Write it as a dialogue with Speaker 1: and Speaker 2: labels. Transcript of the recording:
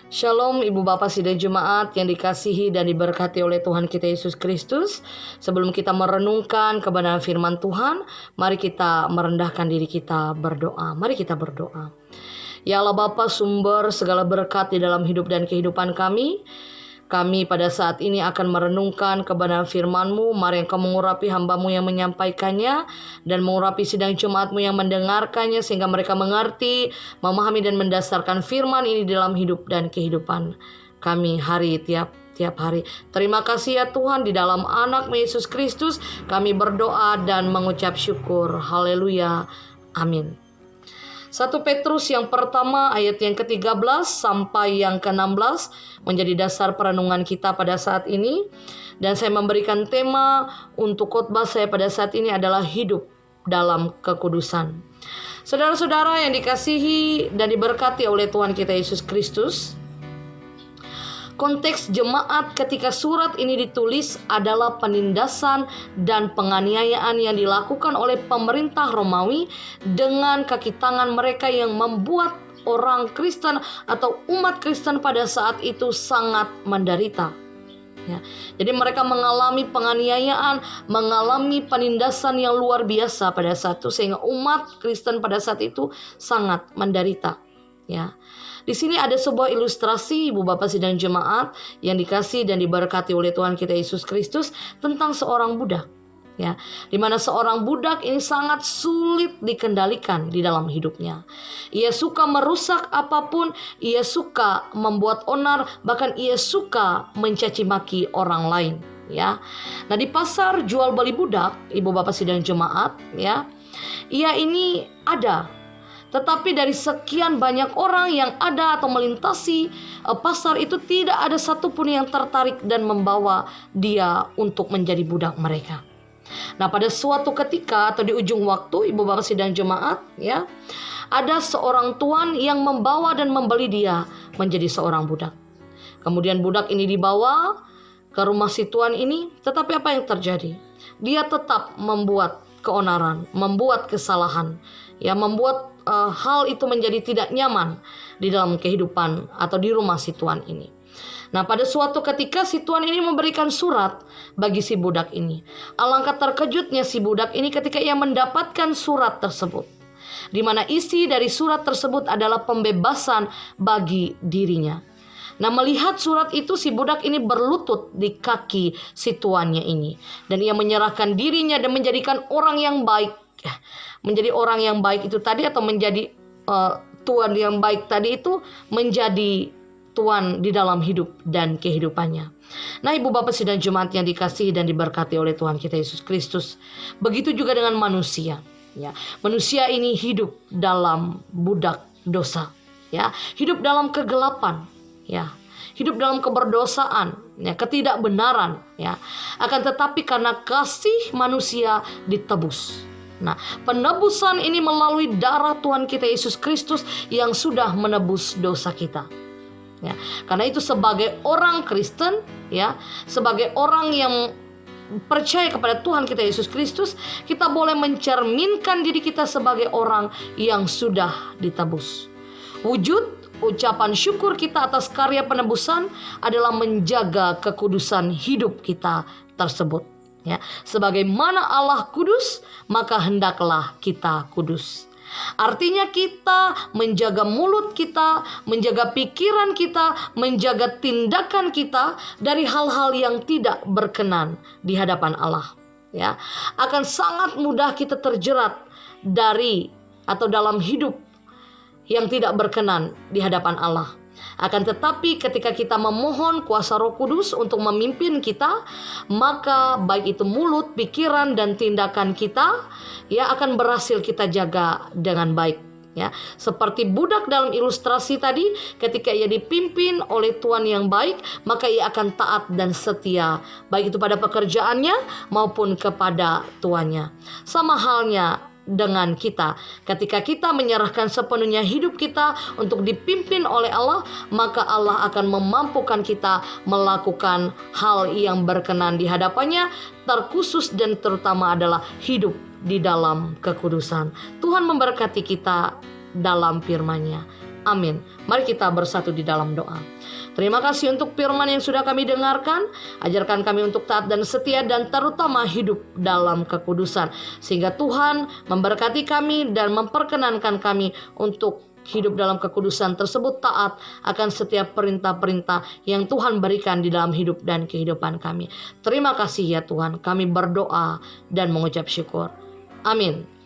Speaker 1: Shalom Ibu Bapak Sidang Jemaat yang dikasihi dan diberkati oleh Tuhan kita Yesus Kristus. Sebelum kita merenungkan kebenaran firman Tuhan, mari kita merendahkan diri kita berdoa. Mari kita berdoa. Ya Allah Bapa, sumber segala berkat di dalam hidup dan kehidupan kami. Kami pada saat ini akan merenungkan kebenaran firman-Mu. Mari Engkau mengurapi hamba-Mu yang menyampaikannya dan mengurapi sidang jemaat-Mu yang mendengarkannya sehingga mereka mengerti, memahami dan mendasarkan firman ini dalam hidup dan kehidupan kami tiap hari. Terima kasih ya Tuhan, di dalam anak-Mu Yesus Kristus kami berdoa dan mengucap syukur. Haleluya. Amin. 1 Petrus yang pertama ayat yang ke-13 sampai yang ke-16 menjadi dasar perenungan kita pada saat ini. Dan saya memberikan tema untuk khotbah saya pada saat ini adalah hidup dalam kekudusan. Saudara-saudara yang dikasihi dan diberkati oleh Tuhan kita Yesus Kristus, konteks jemaat ketika surat ini ditulis adalah penindasan dan penganiayaan yang dilakukan oleh pemerintah Romawi dengan kaki tangan mereka yang membuat orang Kristen atau umat Kristen pada saat itu sangat menderita. Ya, jadi mereka mengalami penganiayaan, mengalami penindasan yang luar biasa pada saat itu sehingga umat Kristen pada saat itu sangat menderita. Ya. Di sini ada sebuah ilustrasi Ibu Bapak Sidang Jemaat yang dikasih dan diberkati oleh Tuhan kita Yesus Kristus tentang seorang budak. Ya, di mana seorang budak ini sangat sulit dikendalikan di dalam hidupnya. Ia suka merusak apapun, ia suka membuat onar, bahkan ia suka mencaci maki orang lain. Ya, nah di pasar jual beli budak, Ibu Bapak Sidang Jemaat, ya, ia ini ada. Tetapi dari sekian banyak orang yang ada atau melintasi pasar itu tidak ada satupun yang tertarik dan membawa dia untuk menjadi budak mereka. Nah, pada suatu ketika atau di ujung waktu Ibu Bapak Sidang Jemaat, ya, ada seorang tuan yang membawa dan membeli dia menjadi seorang budak. Kemudian budak ini dibawa ke rumah si tuan ini, tetapi apa yang terjadi? Dia tetap membuat keonaran, membuat kesalahan, ya, membuat hal itu menjadi tidak nyaman di dalam kehidupan atau di rumah si tuan ini. Nah, pada suatu ketika si tuan ini memberikan surat bagi si budak ini. Alangkah terkejutnya si budak ini ketika ia mendapatkan surat tersebut, di mana isi dari surat tersebut adalah pembebasan bagi dirinya. Nah, melihat surat itu si budak ini berlutut di kaki si tuannya ini, dan ia menyerahkan dirinya dan menjadikan orang yang baik. Menjadi orang yang baik itu tadi atau menjadi tuan yang baik tadi itu menjadi tuan di dalam hidup dan kehidupannya. Nah, Ibu Bapak Sidang Jemaat yang dikasihi dan diberkati oleh Tuhan kita Yesus Kristus, begitu juga dengan manusia. Ya, manusia ini hidup dalam budak dosa, ya, hidup dalam kegelapan, ya, hidup dalam keberdosaan, ya, ketidakbenaran, ya. Akan tetapi karena kasih manusia ditebus. Nah, penebusan ini melalui darah Tuhan kita Yesus Kristus yang sudah menebus dosa kita. Ya, karena itu sebagai orang Kristen, ya, sebagai orang yang percaya kepada Tuhan kita Yesus Kristus, kita boleh mencerminkan diri kita sebagai orang yang sudah ditebus. Wujud ucapan syukur kita atas karya penebusan adalah menjaga kekudusan hidup kita tersebut. Ya, sebagaimana Allah kudus, maka hendaklah kita kudus. Artinya kita menjaga mulut kita, menjaga pikiran kita, menjaga tindakan kita dari hal-hal yang tidak berkenan di hadapan Allah. Ya, akan sangat mudah kita terjerat dari atau dalam hidup yang tidak berkenan di hadapan Allah. Akan tetapi ketika kita memohon kuasa Roh Kudus untuk memimpin kita, maka baik itu mulut, pikiran, dan tindakan kita, ya, akan berhasil kita jaga dengan baik. Ya, seperti budak dalam ilustrasi tadi, ketika ia dipimpin oleh Tuhan yang baik, maka ia akan taat dan setia, baik itu pada pekerjaannya maupun kepada tuannya. Sama halnya dengan kita, ketika kita menyerahkan sepenuhnya hidup kita untuk dipimpin oleh Allah, maka Allah akan memampukan kita melakukan hal yang berkenan di hadapannya, terkhusus dan terutama adalah hidup di dalam kekudusan. Tuhan memberkati kita dalam firman-Nya. Amin. Mari kita bersatu di dalam doa. Terima kasih untuk firman yang sudah kami dengarkan. Ajarkan kami untuk taat dan setia dan terutama hidup dalam kekudusan. Sehingga Tuhan memberkati kami dan memperkenankan kami untuk hidup dalam kekudusan tersebut, taat akan setiap perintah-perintah yang Tuhan berikan di dalam hidup dan kehidupan kami. Terima kasih ya Tuhan, kami berdoa dan mengucap syukur. Amin.